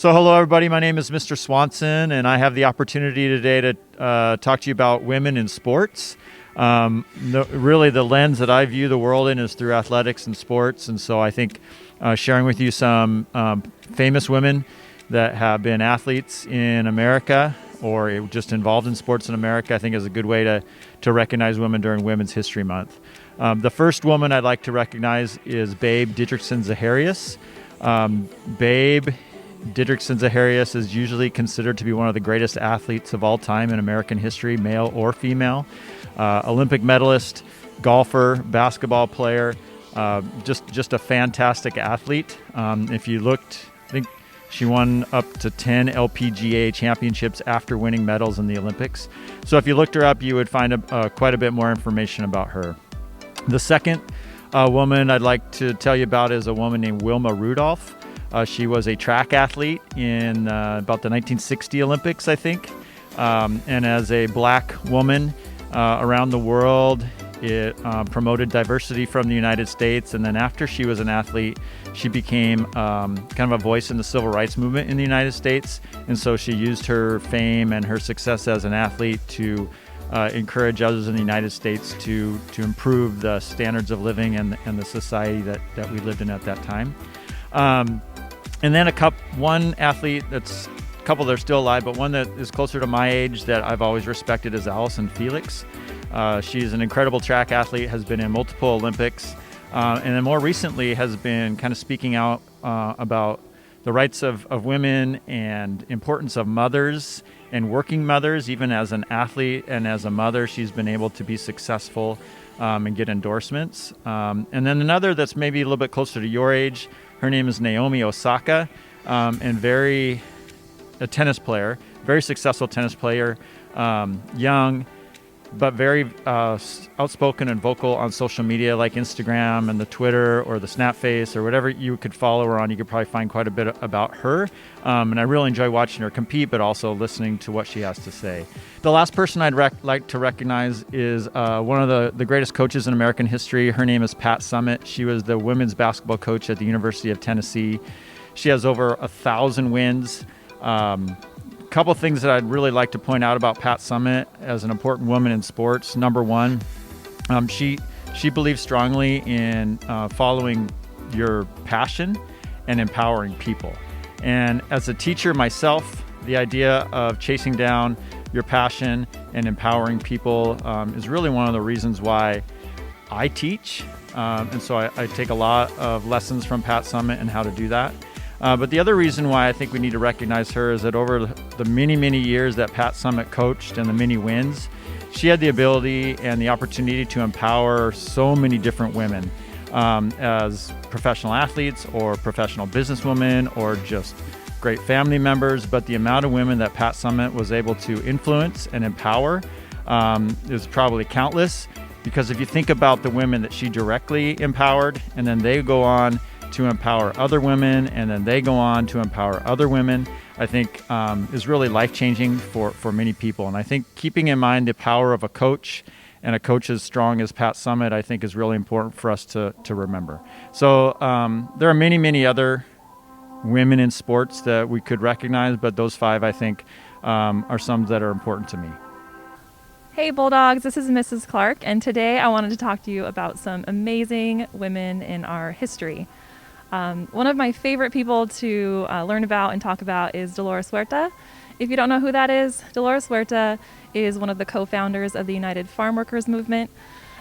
So hello everybody, my name is Mr. Swanson and I have the opportunity today to talk to you about women in sports. Really the lens that I view the world in is through athletics and sports, and so I think sharing with you some famous women that have been athletes in America or just involved in sports in America, I think is a good way to recognize women during Women's History Month. The first woman I'd like to recognize is Babe Didrikson-Zaharias. Babe Didrikson-Zaharias is usually considered to be one of the greatest athletes of all time in American history, male or female. Olympic medalist, golfer, basketball player, just a fantastic athlete. If you looked, I think she won up to 10 LPGA championships after winning medals in the Olympics. So if you looked her up, you would find quite a bit more information about her. The second woman I'd like to tell you about is a woman named Wilma Rudolph. She was a track athlete in about the 1960 Olympics, I think. And as a black woman around the world, it promoted diversity from the United States. And then after she was an athlete, she became kind of a voice in the civil rights movement in the United States. And so she used her fame and her success as an athlete to encourage others in the United States to improve the standards of living and the society that we lived in at that time. And then one athlete a couple that are still alive, but one that is closer to my age that I've always respected is Allison Felix. She's an incredible track athlete, has been in multiple Olympics, and then more recently has been kind of speaking out about the rights of women and importance of mothers and working mothers. Even as an athlete and as a mother, she's been able to be successful and get endorsements. And then another that's maybe a little bit closer to your age, her name is Naomi Osaka, and a tennis player, very successful tennis player, young, but very outspoken and vocal on social media like Instagram and the Twitter or the Snapface or whatever you could follow her on. You could probably find quite a bit about her. And I really enjoy watching her compete, but also listening to what she has to say. The last person I'd like to recognize is one of the greatest coaches in American history. Her name is Pat Summitt. She was the women's basketball coach at the University of Tennessee. She has over 1,000 wins. Couple things that I'd really like to point out about Pat Summitt as an important woman in sports. Number one, she believes strongly in following your passion and empowering people. And as a teacher myself, the idea of chasing down your passion and empowering people is really one of the reasons why I teach. And so I take a lot of lessons from Pat Summitt and how to do that. But the other reason why I think we need to recognize her is that over the many, many years that Pat Summitt coached and the many wins, she had the ability and the opportunity to empower so many different women as professional athletes or professional businesswomen or just great family members. But the amount of women that Pat Summitt was able to influence and empower is probably countless, because if you think about the women that she directly empowered and then they go on to empower other women, and then they go on to empower other women, I think is really life-changing for many people. And I think keeping in mind the power of a coach and a coach as strong as Pat Summitt, I think is really important for us to remember. So there are many, many other women in sports that we could recognize, but those five, I think, are some that are important to me. Hey Bulldogs, this is Mrs. Clark, and today I wanted to talk to you about some amazing women in our history. One of my favorite people to learn about and talk about is Dolores Huerta. If you don't know who that is, Dolores Huerta is one of the co-founders of the United Farm Workers Movement.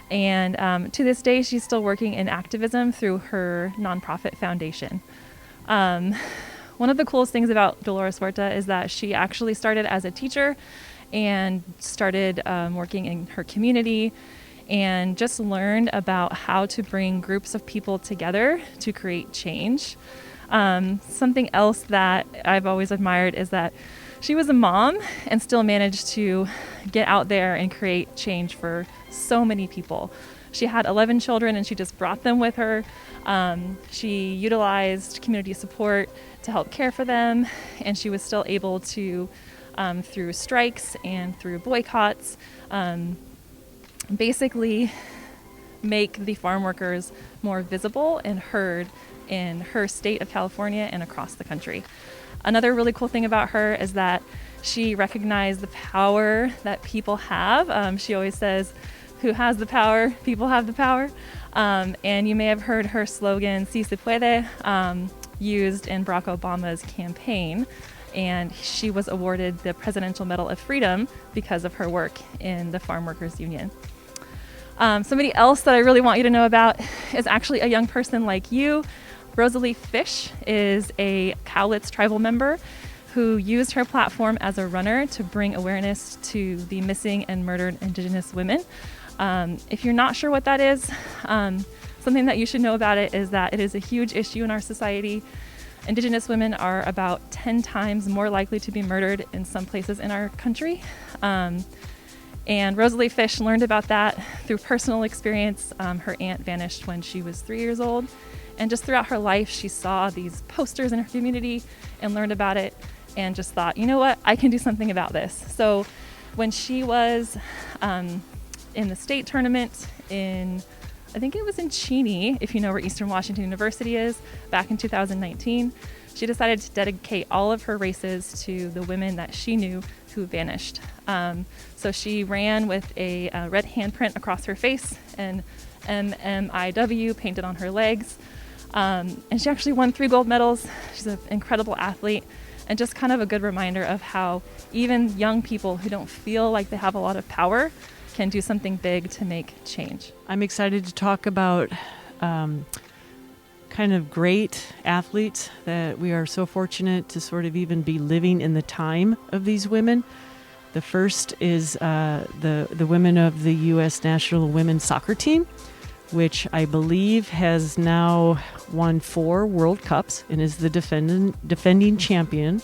And to this day, she's still working in activism through her nonprofit foundation. One of the coolest things about Dolores Huerta is that she actually started as a teacher and started working in her community and just learned about how to bring groups of people together to create change. Something else that I've always admired is that she was a mom and still managed to get out there and create change for so many people. She had 11 children and she just brought them with her. She utilized community support to help care for them, and she was still able to, through strikes and through boycotts, basically make the farm workers more visible and heard in her state of California and across the country. Another really cool thing about her is that she recognized the power that people have. She always says, "Who has the power? People have the power." And you may have heard her slogan, "Si se puede," used in Barack Obama's campaign. And she was awarded the Presidential Medal of Freedom because of her work in the Farm Workers Union. Somebody else that I really want you to know about is actually a young person like you. Rosalie Fish is a Cowlitz tribal member who used her platform as a runner to bring awareness to the missing and murdered Indigenous women. If you're not sure what that is, something that you should know about it is that it is a huge issue in our society. Indigenous women are about 10 times more likely to be murdered in some places in our country. And Rosalie Fish learned about that through personal experience. Her aunt vanished when she was 3 years old. And just throughout her life, she saw these posters in her community and learned about it and just thought, you know what, I can do something about this. So when she was in the state tournament I think it was in Cheney, if you know where Eastern Washington University is, back in 2019, she decided to dedicate all of her races to the women that she knew who vanished. So she ran with a red handprint across her face and MMIW painted on her legs. And she actually won 3 gold medals. She's an incredible athlete and just kind of a good reminder of how even young people who don't feel like they have a lot of power can do something big to make change. I'm excited to talk about kind of great athletes that we are so fortunate to sort of even be living in the time of these women. The first is the women of the U.S. National Women's Soccer Team, which I believe has now won 4 World Cups and is the defending champion.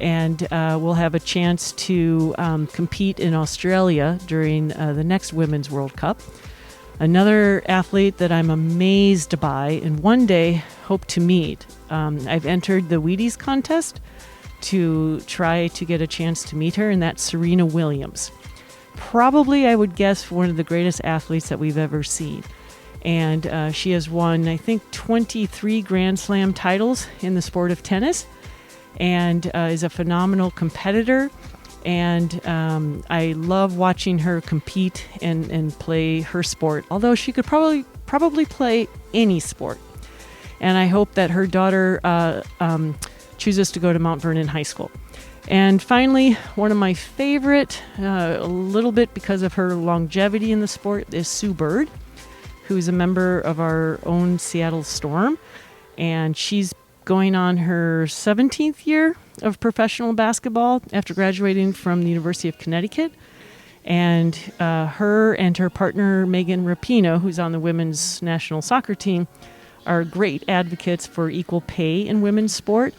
And we'll have a chance to compete in Australia during the next Women's World Cup. Another athlete that I'm amazed by and one day hope to meet. I've entered the Wheaties contest to try to get a chance to meet her, and that's Serena Williams. Probably, I would guess, one of the greatest athletes that we've ever seen. And she has won, I think, 23 Grand Slam titles in the sport of tennis, and is a phenomenal competitor. And I love watching her compete and play her sport, although she could probably play any sport. And I hope that her daughter chooses to go to Mount Vernon High School. And finally, one of my favorite, a little bit because of her longevity in the sport, is Sue Bird, who is a member of our own Seattle Storm. And she's going on her 17th year of professional basketball after graduating from the University of Connecticut. And her and her partner, Megan Rapinoe, who's on the women's national soccer team, are great advocates for equal pay in women's sport.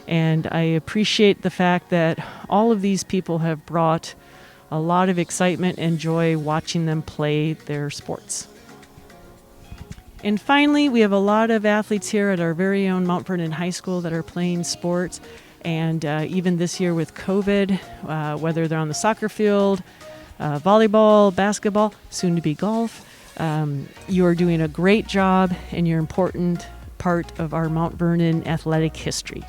And I appreciate the fact that all of these people have brought a lot of excitement and joy watching them play their sports. And finally, we have a lot of athletes here at our very own Mount Vernon High School that are playing sports. And even this year with COVID, whether they're on the soccer field, volleyball, basketball, soon to be golf, you are doing a great job and you're an important part of our Mount Vernon athletic history.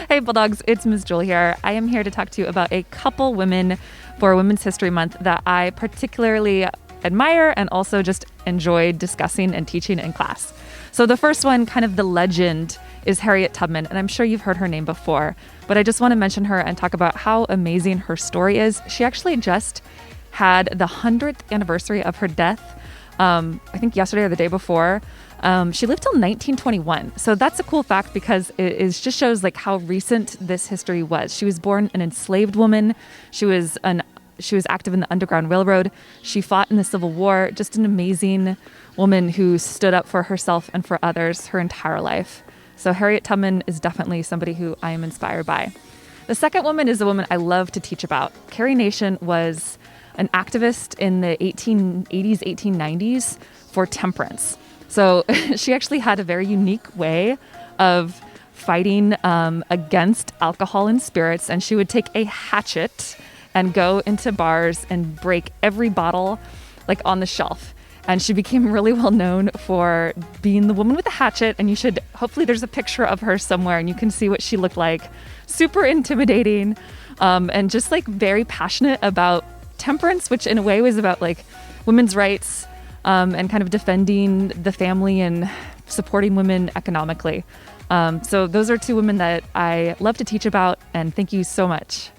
Hey Bulldogs, it's Ms. Julie here. I am here to talk to you about a couple women for Women's History Month that I particularly admire and also just enjoyed discussing and teaching in class. So the first one, kind of the legend, is Harriet Tubman, and I'm sure you've heard her name before, but I just want to mention her and talk about how amazing her story is. She actually just had the 100th anniversary of her death, I think yesterday or the day before. She lived till 1921. So that's a cool fact because it just shows like how recent this history was. She was born an enslaved woman. She was active in the Underground Railroad. She fought in the Civil War. Just an amazing woman who stood up for herself and for others her entire life. So Harriet Tubman is definitely somebody who I am inspired by. The second woman is a woman I love to teach about. Cary Nation was an activist in the 1880s, 1890s for temperance. So she actually had a very unique way of fighting against alcohol and spirits. And she would take a hatchet and go into bars and break every bottle like on the shelf. And she became really well known for being the woman with the hatchet. And hopefully there's a picture of her somewhere and you can see what she looked like. Super intimidating, and just like very passionate about temperance, which in a way was about like women's rights, and kind of defending the family and supporting women economically. So those are two women that I love to teach about, and thank you so much.